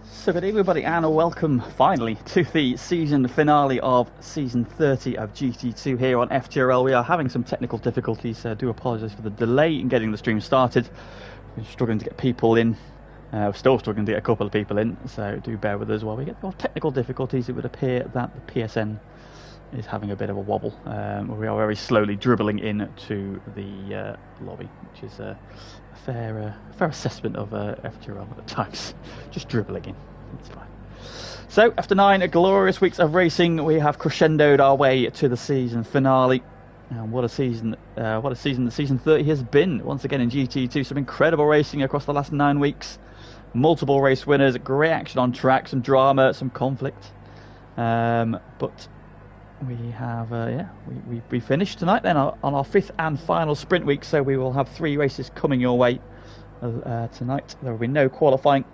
So good evening everybody and welcome finally to the season finale of season 30 of GT2 here on FTRL. We are having some technical difficulties, so I do apologise for the delay in getting the stream started. We're struggling to get people in, we're still struggling to get a couple of people in, so do bear with us while we get more technical difficulties. It would appear that the PSN is having a bit of a wobble. We are very slowly dribbling into the lobby, which is a fair assessment of FTRL at times. Just dribbling in, it's fine. So after 9 glorious weeks of racing, we have crescendoed our way to the season finale. And what a season the season 30 has been. Once again in GT2, some incredible racing across the last 9 weeks. Multiple race winners, great action on track, some drama, some conflict. But we have, we finished tonight then on our 5th and final sprint week, so we will have 3 races coming your way tonight. There will be no qualifying.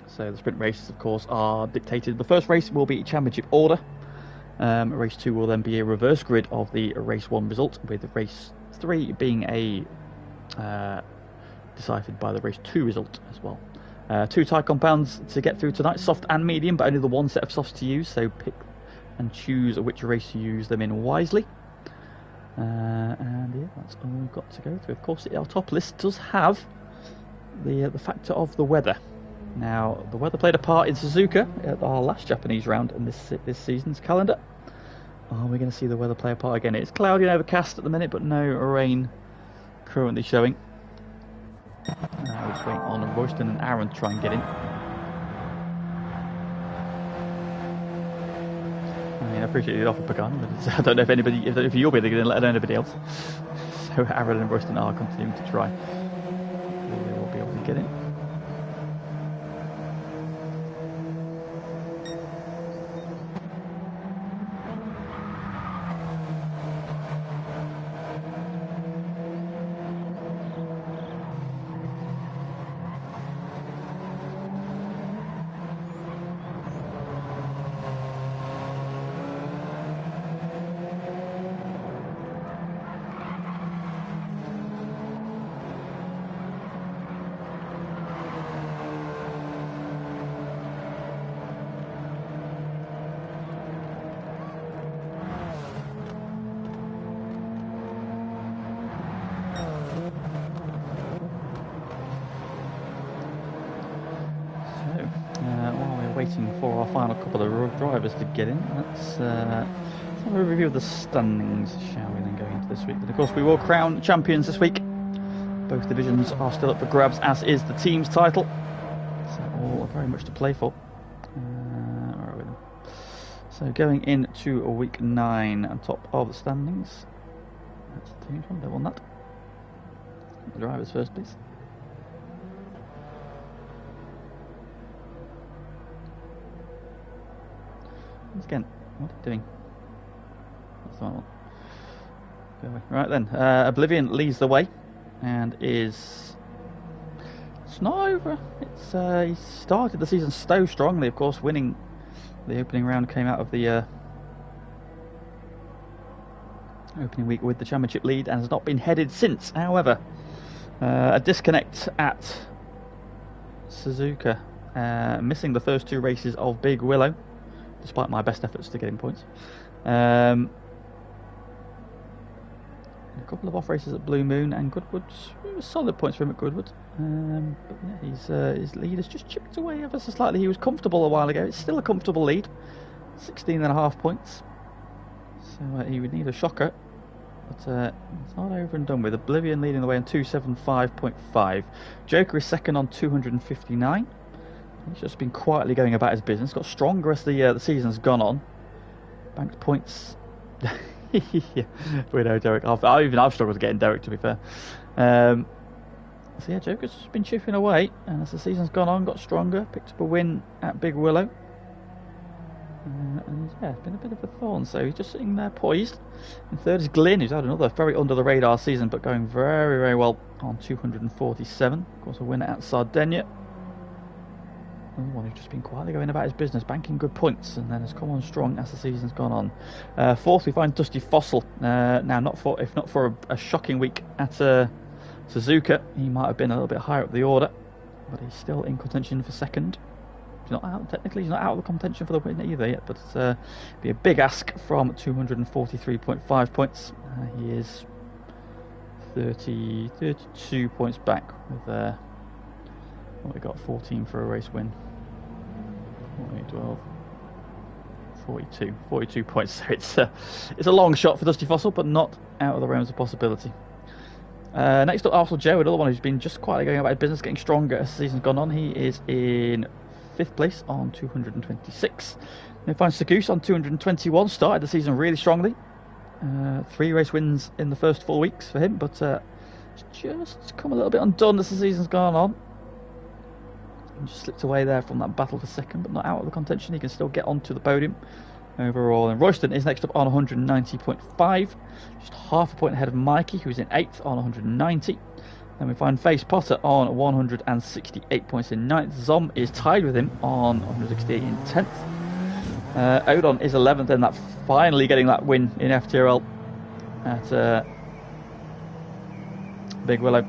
So the sprint races, of course, are dictated. The first race will be championship order. Race 2 will then be a reverse grid of the race 1 result, with race 3 being deciphered by the race 2 result as well. 2 tyre compounds to get through tonight, soft and medium, but only the one set of softs to use, so pick and choose which race you use them in wisely. And yeah, that's all we've got to go through. Of course, the Autopolis does have the factor of the weather. Now, the weather played a part in Suzuka at our last Japanese round in this season's calendar. Are we going to see the weather play a part again? It's cloudy and overcast at the minute, but no rain currently showing. We're just waiting on Royston and Aaron to try and get in. I mean, I appreciate the offer, Pagan, but I don't know if you'll be able to get in, let alone anybody else. So Aaron and Royston are continuing to try. They will be able to get in. Waiting for our final couple of drivers to get in. Let's have a review of the standings, shall we, then, going into this week. And of course, we will crown champions this week. Both divisions are still up for grabs, as is the team's title. So all very much to play for. Where are we then? So going into week 9 on top of the standings. That's the team's one, double that. The drivers first, please. Once again, what are you doing? That's the one. Go away. Right then, Oblivion leads the way and is... It's not over. It's he started the season so strongly, of course, winning the opening round, came out of the opening week with the championship lead and has not been headed since. However, a disconnect at Suzuka, missing the first 2 races of Big Willow, despite my best efforts to get him points. A couple of off races at Blue Moon and Goodwood. Solid points for him at Goodwood. But yeah, his lead has just chipped away ever so slightly. He was comfortable a while ago. It's still a comfortable lead. 16.5 points. So he would need a shocker. But it's not over and done with. Oblivion leading the way on 275.5. Joker is second on 259. He's just been quietly going about his business. Got stronger as the season's gone on. Banked points. Yeah, we know Derek. I've struggled to get in Derek, to be fair. So yeah, Joker's just been chipping away, and as the season's gone on, got stronger. Picked up a win at Big Willow. And yeah, it's been a bit of a thorn. So he's just sitting there poised. In third is Glyn, who's had another very under the radar season, but going very, very well on 247. Of course, a winner at Sardinia. One who's just been quietly going about his business, banking good points, and then has come on strong as the season's gone on. Fourth, we find Dusty Fossil. Now, if not for a shocking week at Suzuka, he might have been a little bit higher up the order. but he's still in contention for second. He's not out, technically he's not out of the contention for the win either yet, but it's be a big ask from 243.5 points. He is 32 points back with what we got, 14 for a race win. 12, 42 points. So it's a long shot for Dusty Fossil, but not out of the realms of possibility. Next up, Arsenal Joe, another one who's been just quietly going about his business, getting stronger as the season's gone on. He is in 5th place on 226. Then finds Sagoose on 221. Started the season really strongly. 3 race wins in the first 4 weeks for him, but it's just come a little bit undone as the season's gone on. He just slipped away there from that battle for second, but not out of the contention. He can still get onto the podium overall. And Royston is next up on 190.5, just half a point ahead of Mikey, who's in 8th on 190. Then we find Face Potter on 168 points in 9th. Zom is tied with him on 168 in 10th. Odon is 11th, and that finally getting that win in FTRL at Big Willow.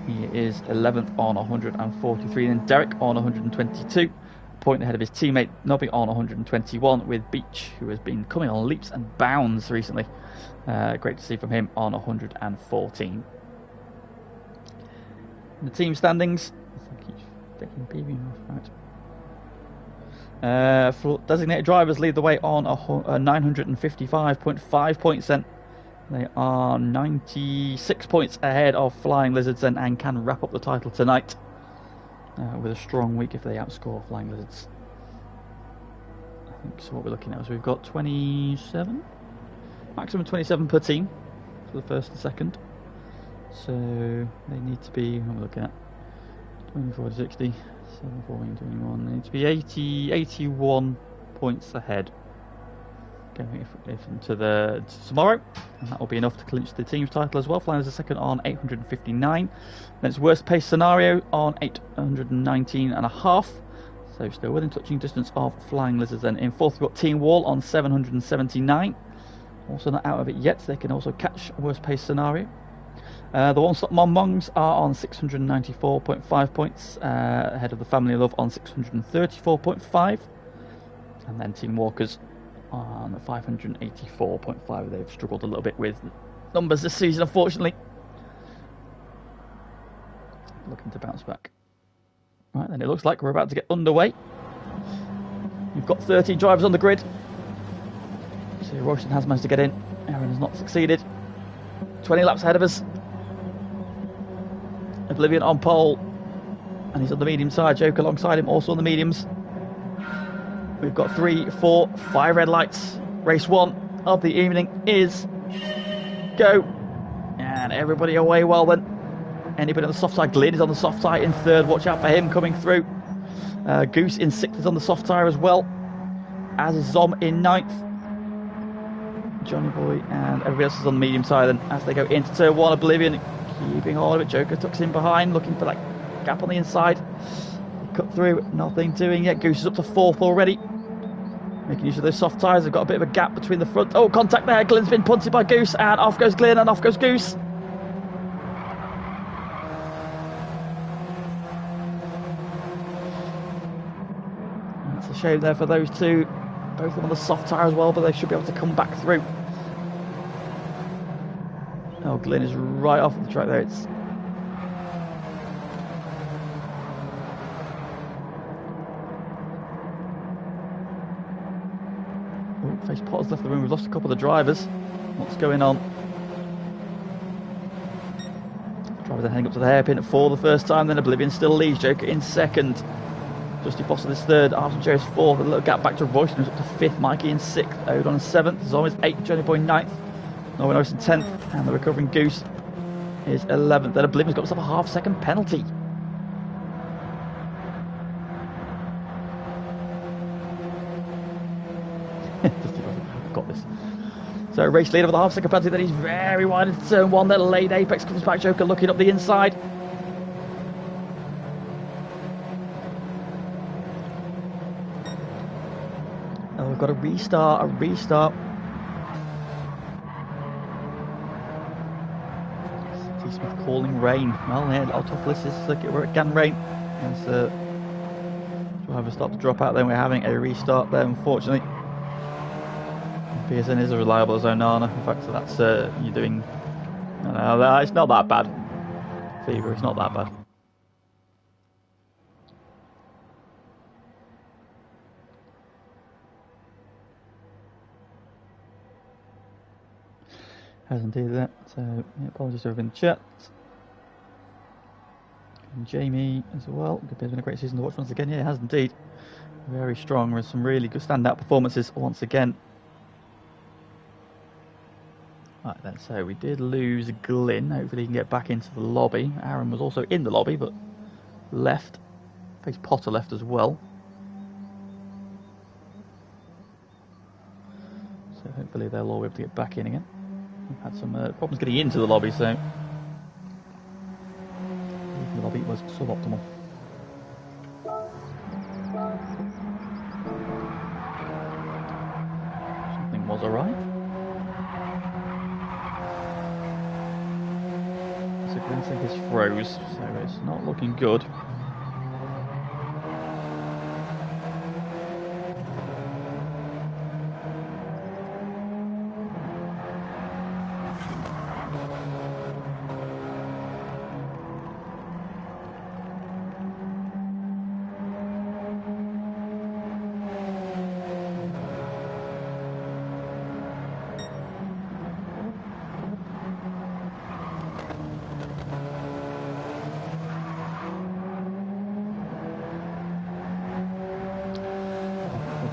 He is 11th on 143, and Derek on 122, point ahead of his teammate Nobby on 121, with Beach, who has been coming on leaps and bounds recently. Great to see from him on 114. In the team standings, designated drivers lead the way on 955.5 points then. They are 96 points ahead of Flying Lizards and can wrap up the title tonight with a strong week if they outscore Flying Lizards. I think so. What we're looking at is we've got 27, maximum 27 per team for the first and second. So they need to be, what are we looking at? 24 to 60, 7, 14, 21. They need to be 81 points ahead going into tomorrow, and that will be enough to clinch the team's title as well. Flying as a second on 859. Then it's worst pace scenario on 819.5. So still within touching distance of Flying Lizards. Then in 4th we've got Team Wall on 779. Also not out of it yet. They can also catch worst pace scenario. The One Stop Monmongs are on 694.5 points, ahead of the Family Love on 634.5, and then Team Walkers on 584.5. They've struggled a little bit with numbers this season, unfortunately. Looking to bounce back. Right, then it looks like we're about to get underway. We've got 13 drivers on the grid. So Royston has managed to get in. Aaron has not succeeded. 20 laps ahead of us. Oblivion on pole, and he's on the medium side. Joke alongside him, also on the mediums. We've got 3, 4, 5 red lights. Race 1 of the evening is go, and everybody away well then. Anybody on the soft tire? Glyn is on the soft tire in 3rd. Watch out for him coming through. Goose in 6th is on the soft tire as well, as is Zom in 9th. Johnny Boy and everybody else is on the medium tire then as they go into turn 1. Oblivion keeping hold of it. Joker tucks in behind, looking for that gap on the inside. Cut through, nothing doing yet. Goose is up to 4th already, making use of those soft tyres. They've got a bit of a gap between the front. Oh, contact there. Glyn's been punted by Goose, and off goes Glyn and off goes Goose. That's a shame there for those two. Both of them on the soft tyre as well, but they should be able to come back through. Oh, Glyn is right off the track there. It's Face Potter's left the room. We've lost a couple of the drivers. What's going on? Drivers then heading up to the hairpin for the first time. Then Oblivion still leads. Joker in 2nd. Dusty Fossil is 3rd. Arsenal Joe is 4th. A little gap back to Royston, who's up to 5th. Mikey in 6th. Odon in 7th. Zom is 8th. Johnny Boy 9th. Norway Norris in 10th. And the recovering Goose is 11th. Then Oblivion's got himself a half-second penalty. Got this. So race leader with a half-second penalty. Then he's very wide into turn 1. Then late apex comes back. Joker looking up the inside. Oh, we've got a restart. Smith calling rain. Well, yeah, Autopolis is circuit where it can rain. As driver stopped to drop out, then we're having a restart there, unfortunately. Pearson is as reliable as Onana. In fact, so that's you're doing. No, it's not that bad. Fever, it's not that bad. Hasn't did that. So yeah, apologies over in the chat. And Jamie as well. It's been a great season to watch once again. Yeah, it has indeed. Very strong with some really good standout performances once again. Right then, so we did lose Glyn. Hopefully he can get back into the lobby. Aaron was also in the lobby, but left. I think Potter left as well. So hopefully they'll all be able to get back in again. We've had some problems getting into the lobby, so the lobby was suboptimal. Something was alright. So Glinson is froze, so it's not looking good.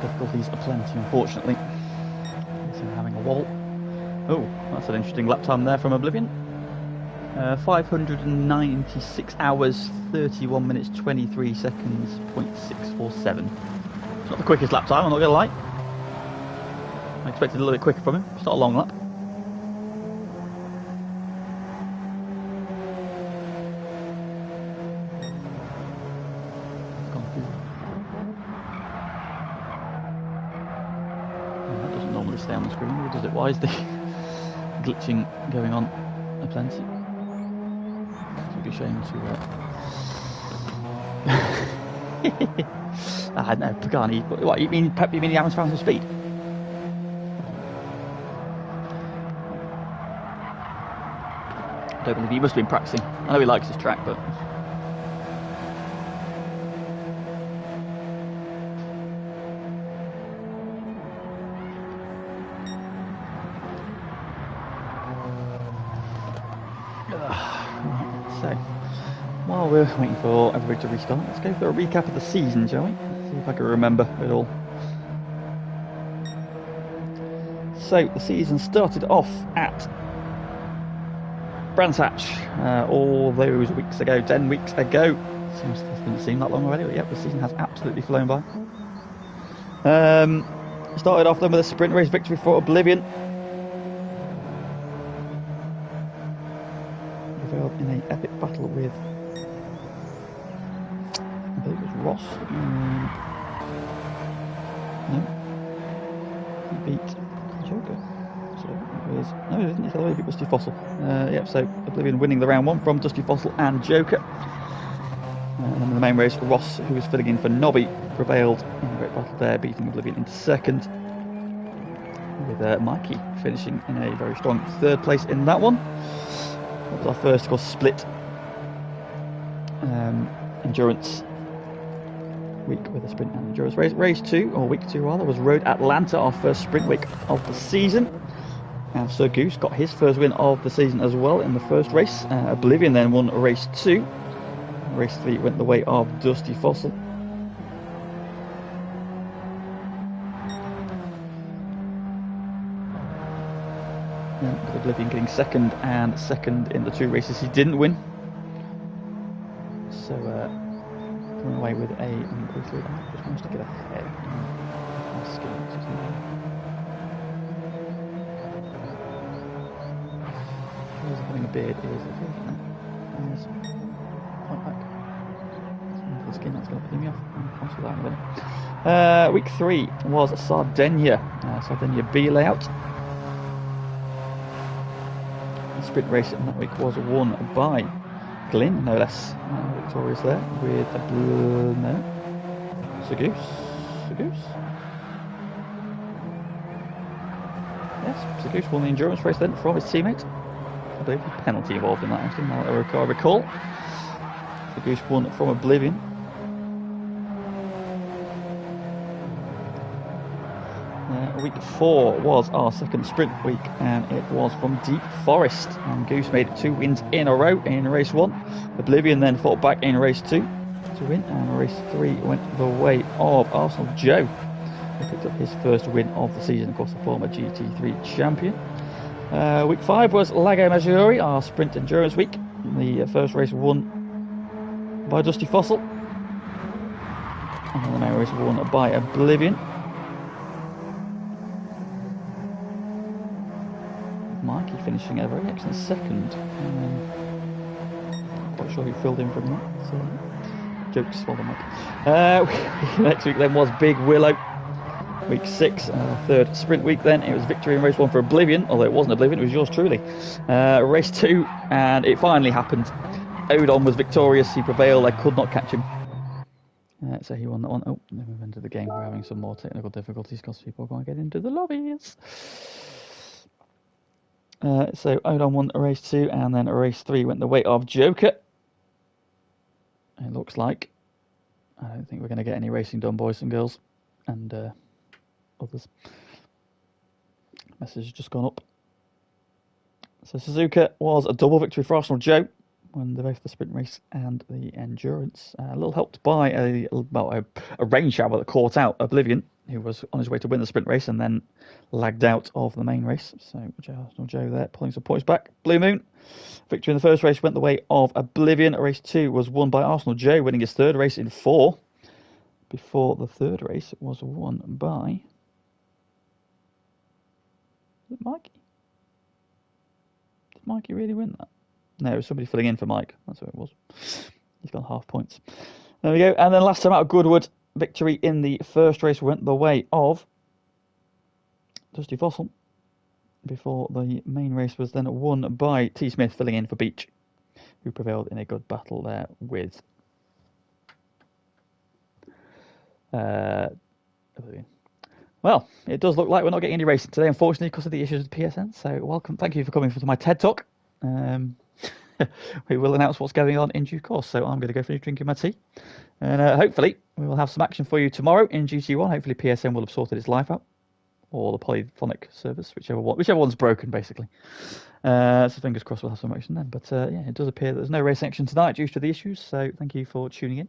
Difficulties aplenty, unfortunately. So having a wobble. Oh, that's an interesting lap time there from Oblivion. 596 hours, 31 minutes, 23 seconds, 0.647. It's not the quickest lap time, I'm not going to lie. I expected a little bit quicker from him. It's not a long lap. Stay on the screen, or does it? Why is the glitching going on aplenty? It would be a shame to. No, Pagani. What you mean? You mean he hasn't found some speed? I don't believe he must have been practicing. I know he likes this track, but. So, while we're waiting for everybody to restart, let's go for a recap of the season, shall we? See if I can remember it all. So, the season started off at Brands Hatch all those weeks ago, 10 weeks ago. Doesn't seem that long already, but yep, the season has absolutely flown by. Started off then with a sprint race victory for Oblivion. In an epic battle with, I believe it was Ross. No, he beat Joker. So it was, no, it isn't. It's the way he beat Dusty Fossil. Yep. So Oblivion winning the round one from Dusty Fossil and Joker. And then in the main race, Ross, who was filling in for Nobby, prevailed in a great battle there, beating Oblivion into second. With Mikey finishing in a very strong third place in that one. That was our first, of course, split endurance week with a sprint and endurance race. Race 2, or week 2 rather, was Road Atlanta, our first sprint week of the season. And Sir Goose got his first win of the season as well in the first race. Oblivion then won race 2. Race 3 went the way of Dusty Fossil. With Oblivion getting second and second in the 2 races he didn't win. So coming away with a quickly just managed to get ahead. Having a beard is point back. The skin that's going to put me off. I'll that in a minute. Week 3 was Sardinia. Sardinia B layout. The sprint race in that week was won by Glyn, no less. Victorious there with a blue. No. Sagoose. Yes, Sagoose won the endurance race then from his teammate. I believe there's a penalty involved in that actually, now that I recall. Sagoose won from Oblivion. Week 4 was our second sprint week, and it was from Deep Forest. And Goose made 2 wins in a row in race 1. Oblivion then fought back in race 2 to win, and race 3 went the way of Arsenal Joe, who picked up his first win of the season, of course, the former GT3 champion. Week 5 was Lago Maggiore, our sprint endurance week. The first race won by Dusty Fossil, and then the main race won by Oblivion. Mikey finishing a very excellent second. Quite sure who filled in from that. So, jokes, well done, Mike. Next week then was Big Willow. Week 6, third sprint week then. It was victory in race 1 for Oblivion, although it wasn't Oblivion, it was yours truly. Race 2, and it finally happened. Odon was victorious, he prevailed, I could not catch him. So he won that one. Oh, then we've entered the game. We're having some more technical difficulties because people are going to get into the lobbies. So Odon won race 2, and then race 3 went the way of Joker. It looks like. I don't think we're going to get any racing done, boys and girls, and others. Message has just gone up. So Suzuka was a double victory for Arsenal Joe, won both the sprint race and the endurance. A little helped by a rain shower that caught out Oblivion, who was on his way to win the sprint race and then lagged out of the main race. So Arsenal Joe there pulling some points back. Blue Moon, victory in the first race went the way of Oblivion. Race 2 was won by Arsenal Joe, winning his third race in 4. Before the third race was won by... Is it Mikey? Did Mikey really win that? No, it was somebody filling in for Mike. That's what it was. He's got half points. There we go. And then last time out of Goodwood, victory in the first race went the way of Dusty Fossil. Before the main race was then won by T. Smith, filling in for Beach, who prevailed in a good battle there with well, it does look like we're not getting any racing today, unfortunately, because of the issues with PSN. So welcome, thank you for coming to my TED Talk. We will announce what's going on in due course. So I'm going to go finish drinking my tea, and hopefully we will have some action for you tomorrow in GT1. Hopefully PSN will have sorted its life out, or the polyphonic service, whichever one's broken, basically. So fingers crossed we'll have some action then. But yeah, it does appear that there's no race action tonight due to the issues. So thank you for tuning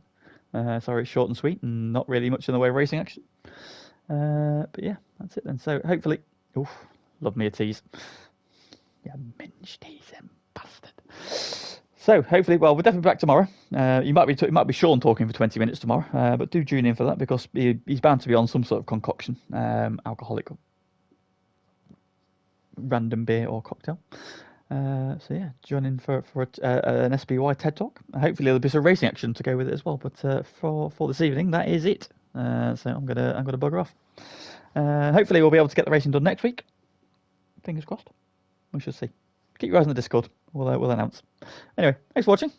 in. Sorry, it's short and sweet and not really much in the way of racing action. But yeah, that's it then. So hopefully, love me a tease. Yeah, minge teasing bastard. So hopefully, well, we're definitely back tomorrow. It might be Sean talking for 20 minutes tomorrow, but do tune in for that because he's bound to be on some sort of concoction, alcoholic, random beer or cocktail. So yeah, join in for an SBY TED Talk. Hopefully there'll be some racing action to go with it as well. But for this evening, that is it. So I'm gonna bugger off. Hopefully we'll be able to get the racing done next week. Fingers crossed. We shall see. Keep your eyes on the Discord. We'll announce. Anyway, thanks for watching.